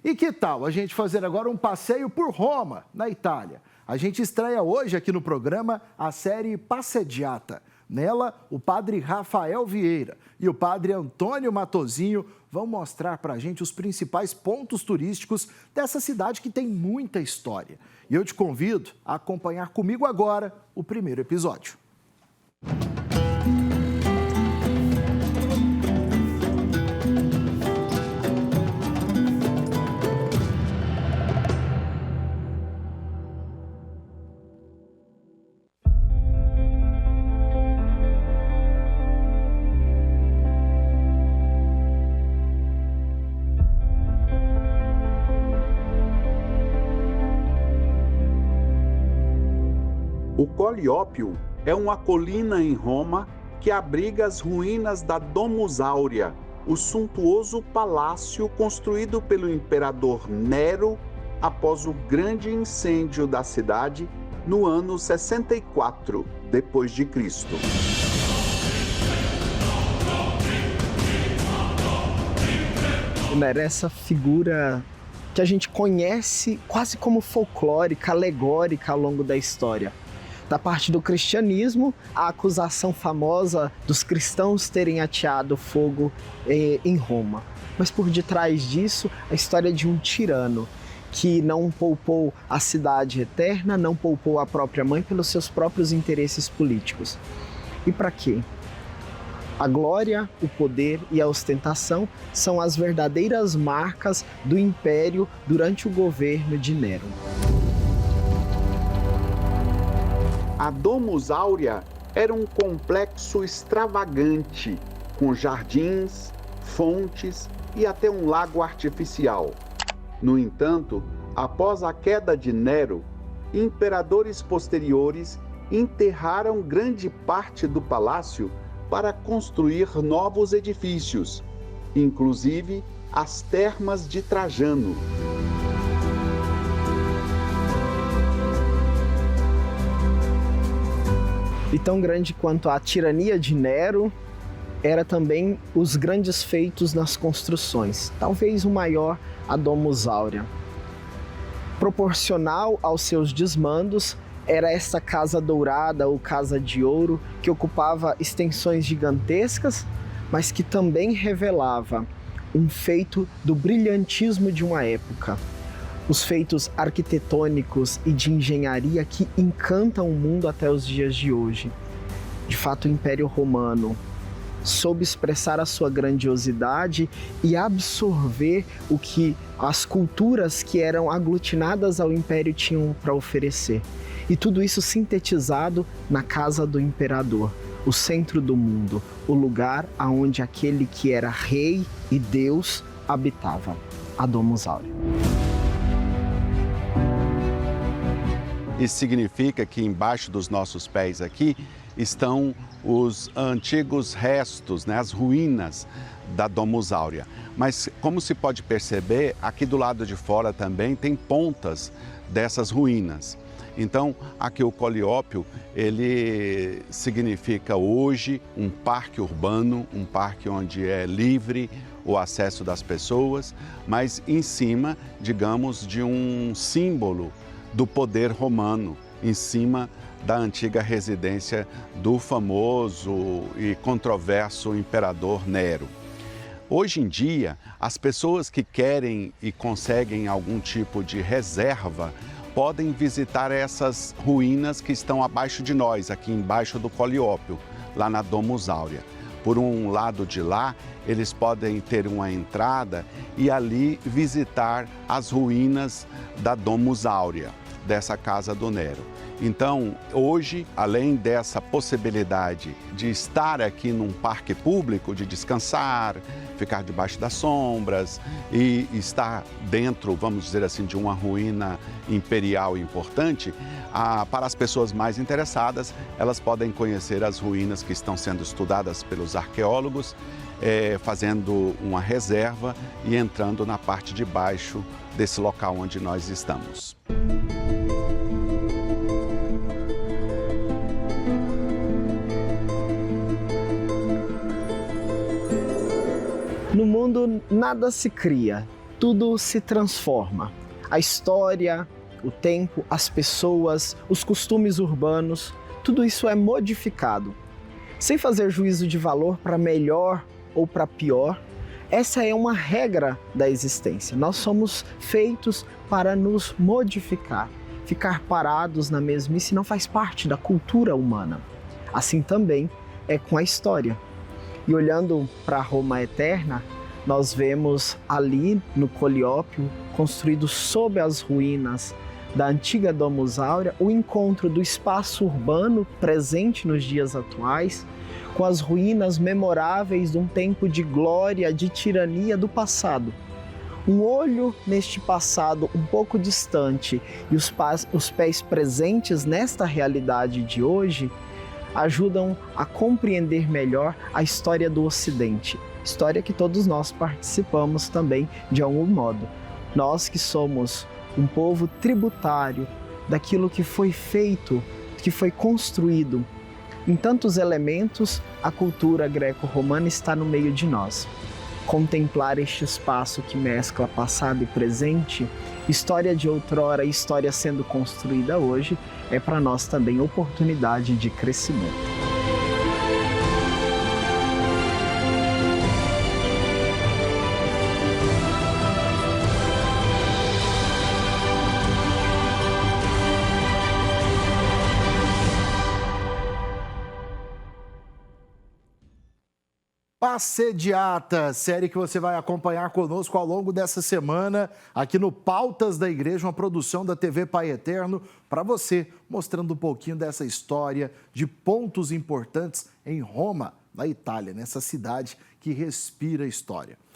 E que tal a gente fazer agora um passeio por Roma, na Itália? A gente estreia hoje aqui no programa a série Passeggiata. Nela, o padre Rafael Vieira e o padre Antônio Matosinho vão mostrar para a gente os principais pontos turísticos dessa cidade que tem muita história. E eu te convido a acompanhar comigo agora o primeiro episódio. O Coleópio é uma colina em Roma que abriga as ruínas da Domus Aurea, o suntuoso palácio construído pelo imperador Nero após o grande incêndio da cidade no ano 64 depois de Cristo. Era essa figura que a gente conhece quase como folclórica, alegórica ao longo da história. Da parte do cristianismo, a acusação famosa dos cristãos terem ateado fogo em Roma. Mas por detrás disso, a história de um tirano que não poupou a cidade eterna, não poupou a própria mãe pelos seus próprios interesses políticos. E para quê? A glória, o poder e a ostentação são as verdadeiras marcas do império durante o governo de Nero. A Domus Aurea era um complexo extravagante, com jardins, fontes e até um lago artificial. No entanto, após a queda de Nero, imperadores posteriores enterraram grande parte do palácio para construir novos edifícios, inclusive as termas de Trajano. E tão grande quanto a tirania de Nero, era também os grandes feitos nas construções. Talvez o maior, a Domus Aurea. Proporcional aos seus desmandos, era essa casa dourada ou casa de ouro que ocupava extensões gigantescas, mas que também revelava um feito do brilhantismo de uma época. Os feitos arquitetônicos e de engenharia que encantam o mundo até os dias de hoje. De fato, o Império Romano soube expressar a sua grandiosidade e absorver o que as culturas que eram aglutinadas ao Império tinham para oferecer. E tudo isso sintetizado na casa do imperador, o centro do mundo, o lugar aonde aquele que era rei e Deus habitava, a Domus Aurea. Isso significa que embaixo dos nossos pés aqui estão os antigos restos, as ruínas da Domus Aurea. Mas como se pode perceber, aqui do lado de fora também tem pontas dessas ruínas. Então, aqui o Coleópio, ele significa hoje um parque urbano, um parque onde é livre o acesso das pessoas, mas em cima, digamos, de um símbolo do poder romano, em cima da antiga residência do famoso e controverso imperador Nero. Hoje em dia, as pessoas que querem e conseguem algum tipo de reserva podem visitar essas ruínas que estão abaixo de nós, aqui embaixo do Coleópio, lá na Domus Aurea. Por um lado de lá, eles podem ter uma entrada e ali visitar as ruínas da Domus Aurea, dessa casa do Nero. Então, hoje, além dessa possibilidade de estar aqui num parque público, de descansar, ficar debaixo das sombras e estar dentro, vamos dizer assim, de uma ruína imperial importante, para as pessoas mais interessadas, elas podem conhecer as ruínas que estão sendo estudadas pelos arqueólogos, fazendo uma reserva e entrando na parte de baixo desse local onde nós estamos. No mundo, nada se cria, tudo se transforma. A história, o tempo, as pessoas, os costumes urbanos, tudo isso é modificado. Sem fazer juízo de valor para melhor ou para pior, essa é uma regra da existência. Nós somos feitos para nos modificar. Ficar parados na mesmice não faz parte da cultura humana. Assim também é com a história. E olhando para Roma eterna, nós vemos ali no Coliópio, construído sob as ruínas da antiga Domus Aurea, o encontro do espaço urbano presente nos dias atuais com as ruínas memoráveis de um tempo de glória, de tirania do passado. Um olho neste passado um pouco distante e os pés presentes nesta realidade de hoje ajudam a compreender melhor a história do Ocidente, história que todos nós participamos também de algum modo. Nós que somos um povo tributário daquilo que foi feito, que foi construído. Em tantos elementos, a cultura greco-romana está no meio de nós. Contemplar este espaço que mescla passado e presente, história de outrora e história sendo construída hoje, é para nós também oportunidade de crescimento. Passediata, série que você vai acompanhar conosco ao longo dessa semana, aqui no Pautas da Igreja, uma produção da TV Pai Eterno, para você, mostrando um pouquinho dessa história, de pontos importantes em Roma, na Itália, nessa cidade que respira história.